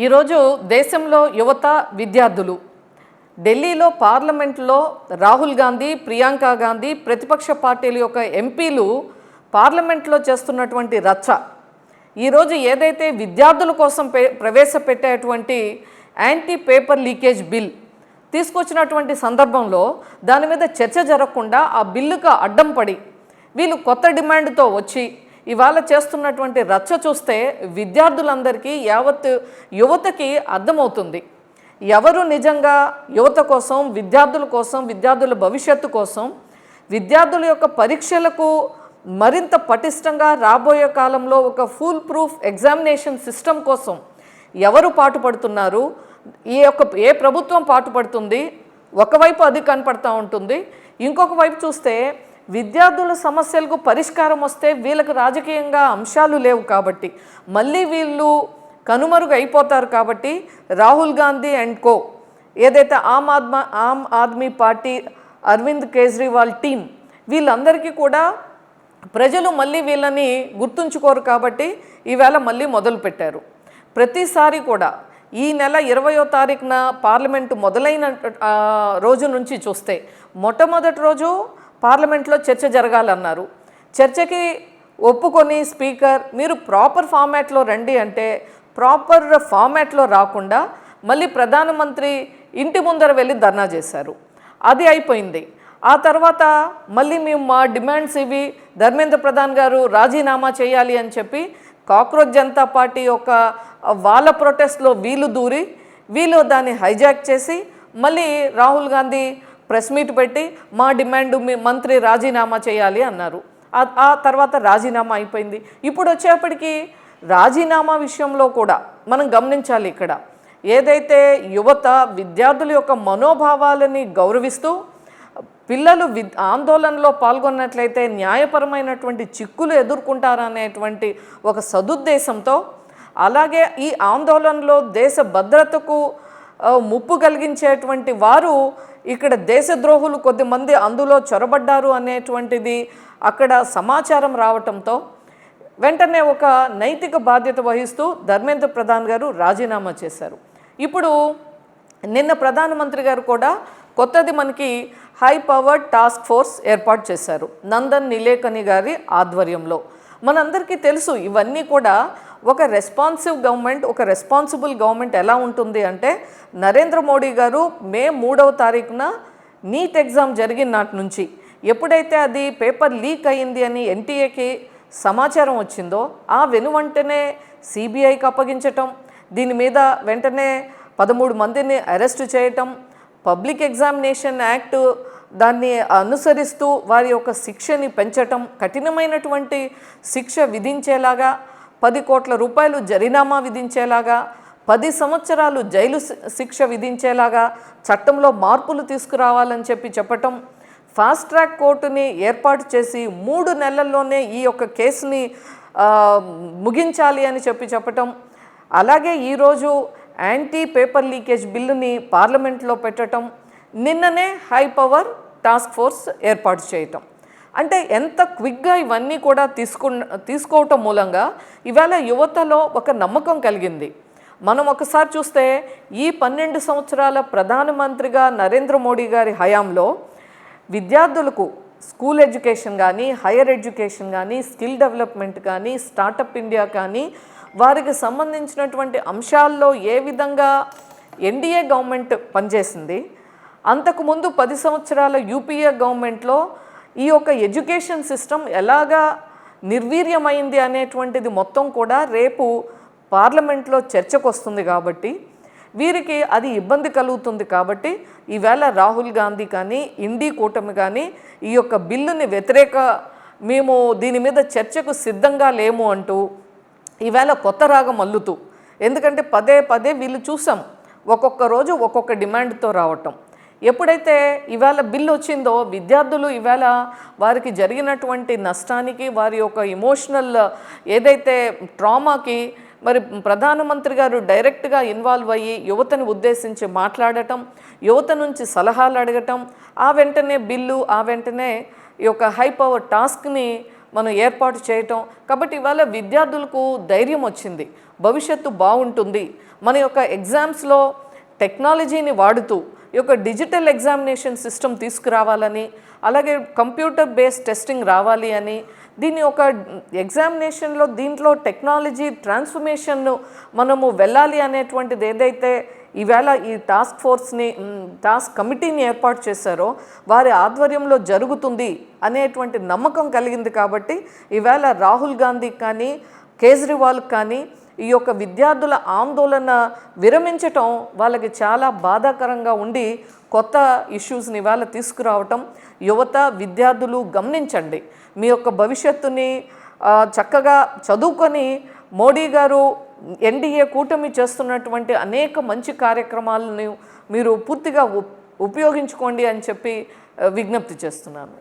ఈరోజు దేశంలో యువత విద్యార్థులు ఢిల్లీలో పార్లమెంట్లో రాహుల్ గాంధీ, ప్రియాంక గాంధీ ప్రతిపక్ష పార్టీల యొక్క ఎంపీలు పార్లమెంట్లో చేస్తున్నటువంటి రచ్చ ఈరోజు ఏదైతే విద్యార్థుల కోసం ప్రవేశపెట్టేటువంటి యాంటీ పేపర్ లీకేజ్ బిల్ తీసుకొచ్చినటువంటి సందర్భంలో దాని మీద చర్చ జరగకుండా ఆ బిల్లుకు అడ్డం పడి వీళ్ళు కొత్త డిమాండ్తో వచ్చి ఇవాళ చేస్తున్నటువంటి రచ్చ చూస్తే విద్యార్థులందరికీ యావత్ యువతకి అర్థమవుతుంది ఎవరు నిజంగా యువత కోసం, విద్యార్థుల భవిష్యత్తు కోసం, విద్యార్థుల యొక్క పరీక్షలకు మరింత పటిష్టంగా రాబోయే కాలంలో ఒక ఫుల్ ప్రూఫ్ ఎగ్జామినేషన్ సిస్టమ్ కోసం ఎవరు పాటుపడుతున్నారు, ఏ ప్రభుత్వం పాటుపడుతుంది. ఒకవైపు అది కనపడతా ఉంటుంది, ఇంకొక వైపు చూస్తే విద్యార్థుల సమస్యలకు పరిష్కారం వస్తే వీళ్ళకి రాజకీయంగా అంశాలు లేవు కాబట్టి మళ్ళీ వీళ్ళు కనుమరుగు అయిపోతారు. కాబట్టి రాహుల్ గాంధీ అండ్ కో ఏదైతే ఆమ్ ఆద్మీ పార్టీ అరవింద్ కేజ్రీవాల్ టీం వీళ్ళందరికీ కూడా ప్రజలు మళ్ళీ వీళ్ళని గుర్తుంచుకోరు కాబట్టి ఈవేళ మళ్ళీ మొదలుపెట్టారు. ప్రతిసారి కూడా ఈ నెల 20వ తారీఖున పార్లమెంటు మొదలైన రోజు నుంచి చూస్తే మొట్టమొదటి రోజు పార్లమెంట్లో చర్చ జరగాలన్నారు. చర్చకి ఒప్పుకొని స్పీకర్ మీరు ప్రాపర్ ఫార్మాట్లో రండి అంటే ప్రాపర్ ఫార్మాట్లో రాకుండా మళ్ళీ ప్రధానమంత్రి ఇంటి ముందర వెళ్ళి ధర్నా చేశారు. అది అయిపోయింది. ఆ తర్వాత మళ్ళీ మేము మా డిమాండ్స్ ఇవి, ధర్మేంద్ర ప్రధాన్ గారు రాజీనామా చేయాలి అని చెప్పి కాక్రోచ్ జనతా పార్టీ యొక్క వాళ్ళ ప్రొటెస్ట్లో వీళ్ళు దూరి వీళ్ళు దాన్ని హైజాక్ చేసి మళ్ళీ రాహుల్ గాంధీ ప్రెస్ మీట్ పెట్టి మా డిమాండ్ మీ మంత్రి రాజీనామా చేయాలి అన్నారు. ఆ తర్వాత రాజీనామా అయిపోయింది. ఇప్పుడు వచ్చేప్పటికీ రాజీనామా విషయంలో కూడా మనం గమనించాలి. ఇక్కడ ఏదైతే యువత విద్యార్థుల యొక్క మనోభావాలని గౌరవిస్తూ పిల్లలు ఆందోళనలో పాల్గొన్నట్లయితే న్యాయపరమైనటువంటి చిక్కులు ఎదుర్కొంటారనేటువంటి ఒక సదుద్దేశంతో, అలాగే ఈ ఆందోళనలో దేశ భద్రతకు ముప్పు కలిగించేటువంటి వారు ఇక్కడ దేశద్రోహులు కొద్దిమంది అందులో చొరబడ్డారు అనేటువంటిది అక్కడ సమాచారం రావటంతో వెంటనే ఒక నైతిక బాధ్యత వహిస్తూ ధర్మేంద్ర ప్రధాన్ గారు రాజీనామా చేశారు. ఇప్పుడు నిన్న ప్రధానమంత్రి గారు కూడా కొత్తది మనకి హై పవర్ టాస్క్ ఫోర్స్ ఏర్పాటు చేశారు నందన్ నిలేకని గారి ఆధ్వర్యంలో. మనందరికీ తెలుసు ఇవన్నీ కూడా ఒక రెస్పాన్సివ్ గవర్నమెంట్, ఒక రెస్పాన్సిబుల్ గవర్నమెంట్ ఎలా ఉంటుంది అంటే నరేంద్ర మోడీ గారు మే 3వ తారీఖున నీట్ ఎగ్జామ్ జరిగిన నాటి నుంచి ఎప్పుడైతే అది పేపర్ లీక్ అయ్యింది అని ఎన్టీఏకి సమాచారం వచ్చిందో ఆ వెనువెంటనే సిబిఐకి అప్పగించటం, దీని మీద వెంటనే 13 మందిని అరెస్టు చేయటం, పబ్లిక్ ఎగ్జామినేషన్ యాక్ట్ దాన్ని అనుసరిస్తూ వారి యొక్క శిక్షని పెంచటం, కఠినమైనటువంటి శిక్ష విధించేలాగా 10 కోట్ల రూపాయలు జరిమానా విధించేలాగా, 10 సంవత్సరాలు జైలు శిక్ష విధించేలాగా చట్టంలో మార్పులు తీసుకురావాలని చెప్పటం, ఫాస్ట్ ట్రాక్ కోర్టుని ఏర్పాటు చేసి 3 నెలల్లోనే ఈ యొక్క కేసుని ముగించాలి అని చెప్పటం, అలాగే ఈరోజు యాంటీ పేపర్ లీకేజ్ బిల్లుని పార్లమెంట్లో పెట్టడం, నిన్ననే హై పవర్ టాస్క్ ఫోర్స్ ఏర్పాటు చేయటం. అంటే ఎంత క్విక్గా ఇవన్నీ కూడా తీసుకోవటం మూలంగా ఇవాళ యువతలో ఒక నమ్మకం కలిగింది. మనం ఒకసారి చూస్తే ఈ 12 సంవత్సరాల ప్రధానమంత్రిగా నరేంద్ర మోడీ గారి హయాంలో విద్యార్థులకు స్కూల్ ఎడ్యుకేషన్ కానీ, హైయర్ ఎడ్యుకేషన్ కానీ, స్కిల్ డెవలప్మెంట్ కానీ, స్టార్టప్ ఇండియా కానీ వారికి సంబంధించినటువంటి అంశాల్లో ఏ విధంగా ఎన్డీఏ గవర్నమెంట్ పనిచేసింది, అంతకుముందు 10 సంవత్సరాల యూపీఏ గవర్నమెంట్లో ఈ యొక్క ఎడ్యుకేషన్ సిస్టమ్ ఎలాగా నిర్వీర్యమైంది అనేటువంటిది మొత్తం కూడా రేపు పార్లమెంట్లో చర్చకు వస్తుంది. కాబట్టి వీరికి అది ఇబ్బంది కలుగుతుంది. కాబట్టి ఈవేళ రాహుల్ గాంధీ కానీ, ఇండీ కూటమి కానీ ఈ యొక్క బిల్లుని మేము దీని మీద చర్చకు సిద్ధంగా లేము అంటూ ఈవేళ కొత్త రాగం అల్లుతూ, ఎందుకంటే పదే వీళ్ళు చూసాం ఒక్కొక్క రోజు ఒక్కొక్క డిమాండ్తో రావటం. ఎప్పుడైతే ఇవాళ బిల్లు వచ్చిందో విద్యార్థులు ఇవాళ వారికి జరిగినటువంటి నష్టానికి, వారి యొక్క ఇమోషనల్ ఏదైతే ట్రామాకి మరి ప్రధానమంత్రి గారు డైరెక్ట్గా ఇన్వాల్వ్ అయ్యి యువతను ఉద్దేశించి మాట్లాడటం, యువత నుంచి సలహాలు అడగటం, ఆ వెంటనే బిల్లు, ఆ వెంటనే ఈ యొక్క హై పవర్ టాస్క్ని మనం ఏర్పాటు చేయటం. కాబట్టి ఇవాళ విద్యార్థులకు ధైర్యం వచ్చింది, భవిష్యత్తు బాగుంటుంది. మన యొక్క ఎగ్జామ్స్లో టెక్నాలజీని వాడుతూ ఈ యొక్క డిజిటల్ ఎగ్జామినేషన్ సిస్టమ్ తీసుకురావాలని, అలాగే కంప్యూటర్ బేస్డ్ టెస్టింగ్ రావాలి అని, దీని ఒక ఎగ్జామినేషన్లో దీంట్లో టెక్నాలజీ ట్రాన్స్ఫర్మేషన్ మనము వెళ్ళాలి అనేటువంటిది ఏదైతే ఈవేళ ఈ టాస్క్ కమిటీని ఏర్పాటు చేశారో వారి ఆధ్వర్యంలో జరుగుతుంది అనేటువంటి నమ్మకం కలిగింది. కాబట్టి ఈవేళ రాహుల్ గాంధీ కానీ కేజ్రీవాల్ కానీ ఈ యొక్క విద్యార్థుల ఆందోళన విరమించటం వాళ్ళకి చాలా బాధాకరంగా ఉండి కొత్త ఇష్యూస్ని ఇవాళ తీసుకురావటం. యువత విద్యార్థులు గమనించండి, మీ యొక్క భవిష్యత్తుని చక్కగా చదువుకొని మోడీ గారు ఎన్డీఏ కూటమి చేస్తున్నటువంటి అనేక మంచి కార్యక్రమాలను మీరు పూర్తిగా ఉపయోగించుకోండి అని చెప్పి విజ్ఞప్తి చేస్తున్నాను.